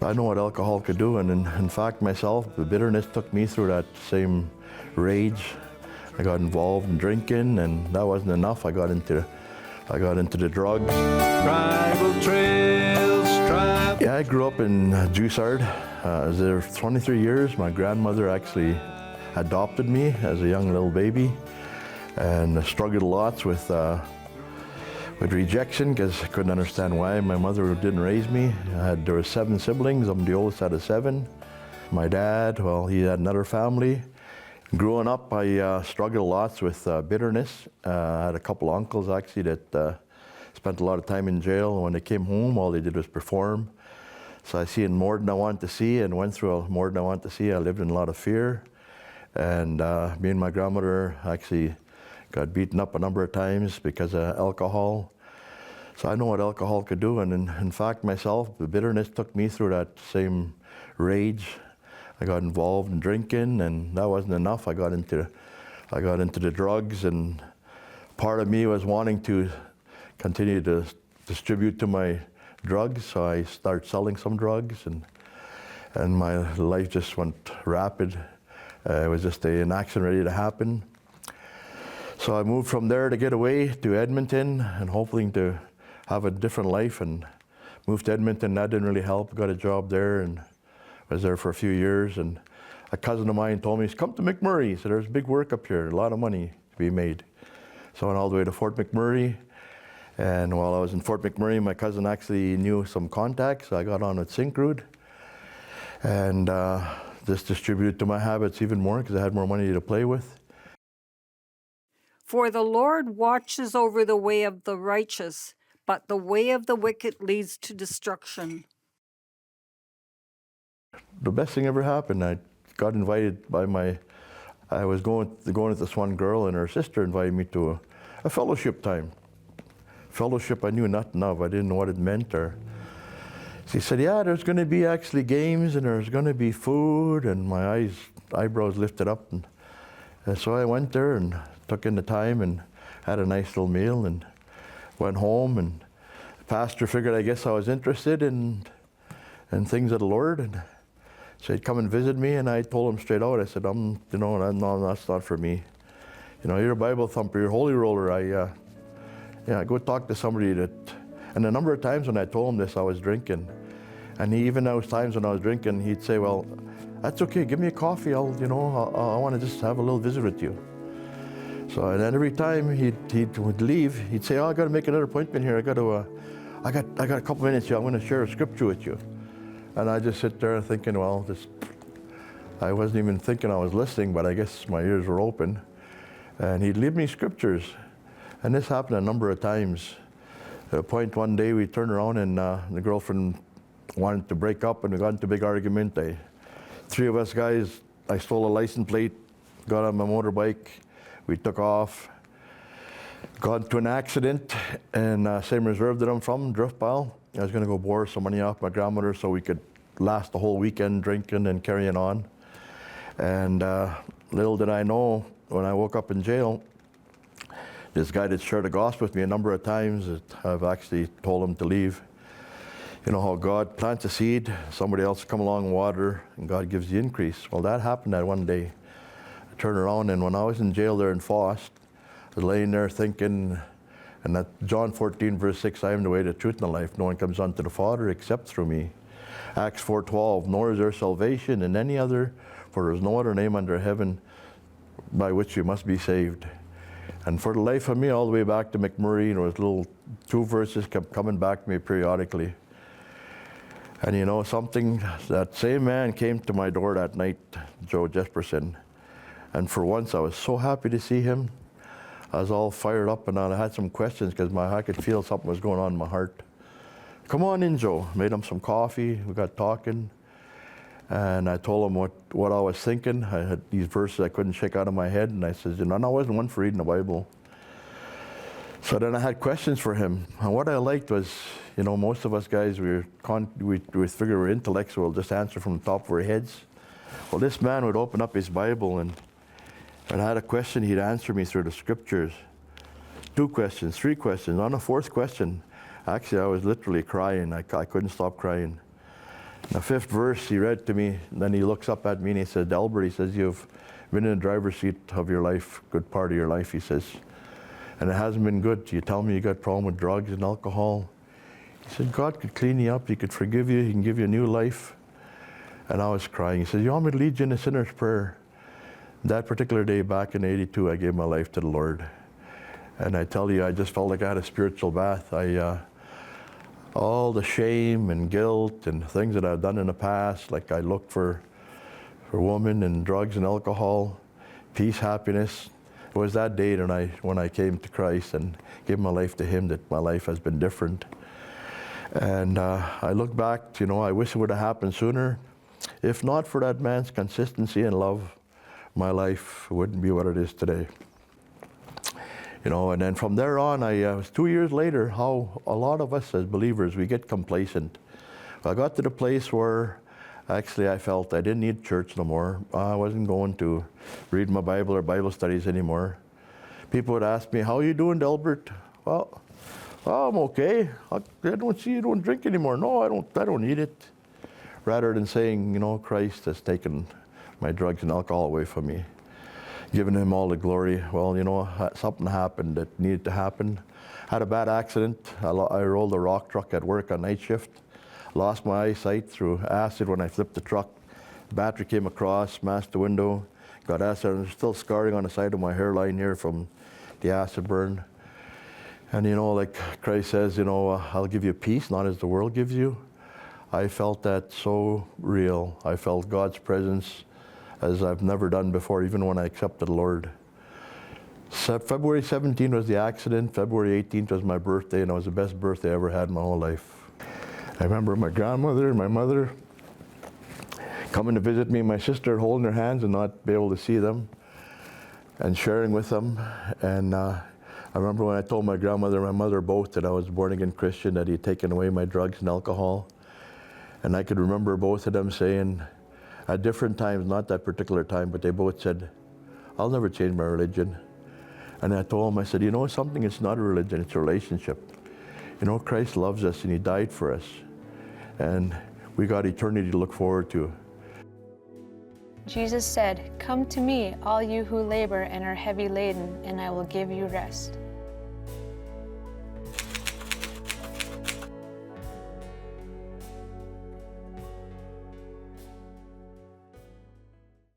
I know what alcohol could do, and in fact myself, the bitterness took me through that same rage. I got involved in drinking, and that wasn't enough. I got into the drugs. Tribal trails, Yeah, I grew up in Jussard. I was there for 23 years. My grandmother actually adopted me as a young little baby, and I struggled lots with rejection because I couldn't understand why my mother didn't raise me. There were 7 siblings. I'm the oldest out of 7. My dad, well, he had another family. Growing up, I struggled lots with bitterness. I had a couple uncles actually that spent a lot of time in jail. When they came home, all they did was perform. So I seen more than I wanted to see and went through more than I wanted to see. I lived in a lot of fear. And me and my grandmother actually got beaten up a number of times because of alcohol. So I know what alcohol could do, and in fact myself, the bitterness took me through that same rage. I got involved in drinking, and that wasn't enough. I got into the drugs, and part of me was wanting to continue to distribute to my drugs, so I started selling some drugs, and my life just went rapid. It was just an accident ready to happen. So I moved from there to get away to Edmonton and hoping to have a different life, and moved to Edmonton. That didn't really help. Got a job there and was there for a few years. And a cousin of mine told me, come to McMurray. So there's big work up here, a lot of money to be made. So I went all the way to Fort McMurray. And while I was in Fort McMurray, my cousin actually knew some contacts. So I got on with Syncrude and just distributed to my habits even more because I had more money to play with. For the Lord watches over the way of the righteous, but the way of the wicked leads to destruction. The best thing ever happened. I got invited by I was going with this one girl, and her sister invited me to a fellowship time. Fellowship I knew nothing of. I didn't know what it meant. Or she said, yeah, there's going to be actually games, and there's going to be food, and my eyebrows lifted up. And so I went there and took in the time and had a nice little meal and went home, and the pastor figured I guess I was interested in things of the Lord, and said come and visit me, and I told him straight out, I said, no, that's not for me. You're a Bible thumper, you're a holy roller. Go talk to somebody that, and a number of times when I told him this, I was drinking. And even those times when I was drinking, he'd say, well, that's okay, give me a coffee, I want to just have a little visit with you. So, and then every time he would leave, he'd say, oh, I got to make another appointment here. I got a couple minutes here. I'm going to share a scripture with you. And I just sit there thinking, well, I wasn't even thinking I was listening, but I guess my ears were open. And he'd leave me scriptures. And this happened a number of times. At a point one day, we turned around, and the girlfriend wanted to break up, and we got into a big argument. 3 of us guys, I stole a license plate, got on my motorbike. We took off, got into an accident, and same reserve that I'm from, Driftpile. I was going to go borrow some money off my grandmother so we could last the whole weekend drinking and carrying on. And little did I know, when I woke up in jail, this guy that shared the gospel with me a number of times, that I've actually told him to leave. You know how God plants a seed, somebody else come along and water, and God gives the increase. Well, that happened that one day. Turn around, and when I was in jail there in Faust, I was laying there thinking, and that John 14 verse 6, I am the way, the truth, and the life. No one comes unto the Father except through me. Acts 4:12, nor is there salvation in any other, for there is no other name under heaven by which you must be saved. And for the life of me, all the way back to McMurray, there was little 2 verses kept coming back to me periodically. And something, that same man came to my door that night, Joe Jesperson. And for once, I was so happy to see him. I was all fired up, and I had some questions because I could feel something was going on in my heart. Come on in, Joe. Made him some coffee. We got talking. And I told him what I was thinking. I had these verses I couldn't shake out of my head. And I said, and I wasn't one for reading the Bible. So then I had questions for him. And what I liked was, most of us guys, we figure we're intellectual, just answer from the top of our heads. Well, this man would open up his Bible, and I had a question, he'd answer me through the scriptures. 2 questions, 3 questions. On the 4th question, actually I was literally crying. I couldn't stop crying. The fifth verse he read to me, then he looks up at me and he says, Adelbert, he says, you've been in the driver's seat of your life, good part of your life, he says, and it hasn't been good. You tell me you got a problem with drugs and alcohol. He said, God could clean you up, he could forgive you, he can give you a new life. And I was crying. He said, you want me to lead you in a sinner's prayer? That particular day back in '82, I gave my life to the Lord. And I tell you, I just felt like I had a spiritual bath. All the shame and guilt and things that I've done in the past, like I looked for women and drugs and alcohol, peace, happiness. It was that day when I came to Christ and gave my life to Him that my life has been different. And I look back, I wish it would have happened sooner. If not for that man's consistency and love, my life wouldn't be what it is today. And then from there on, it was 2 years later, how a lot of us as believers, we get complacent. I got to the place where actually I felt I didn't need church no more. I wasn't going to read my Bible or Bible studies anymore. People would ask me, how are you doing, Adelbert? Well, I'm okay. I don't see you don't drink anymore. No, I don't need it. Rather than saying, Christ has taken my drugs and alcohol away from me, giving Him all the glory. Well, something happened that needed to happen. Had a bad accident. I rolled a rock truck at work on night shift. Lost my eyesight through acid when I flipped the truck. The battery came across, smashed the window, got acid. There's still scarring on the side of my hairline here from the acid burn. And like Christ says, I'll give you peace, not as the world gives you. I felt that so real. I felt God's presence as I've never done before, even when I accepted the Lord. February 17th was the accident. February 18th was my birthday, and it was the best birthday I ever had in my whole life. I remember my grandmother and my mother coming to visit me, my sister holding their hands and not be able to see them, and sharing with them. And I remember when I told my grandmother and my mother both that I was a born-again Christian, that He had taken away my drugs and alcohol. And I could remember both of them saying, at different times, not that particular time, but they both said, I'll never change my religion. And I told them, I said, something, it's not a religion, it's a relationship. Christ loves us and He died for us. And we got eternity to look forward to. Jesus said, "Come to me, all you who labor and are heavy laden, and I will give you rest."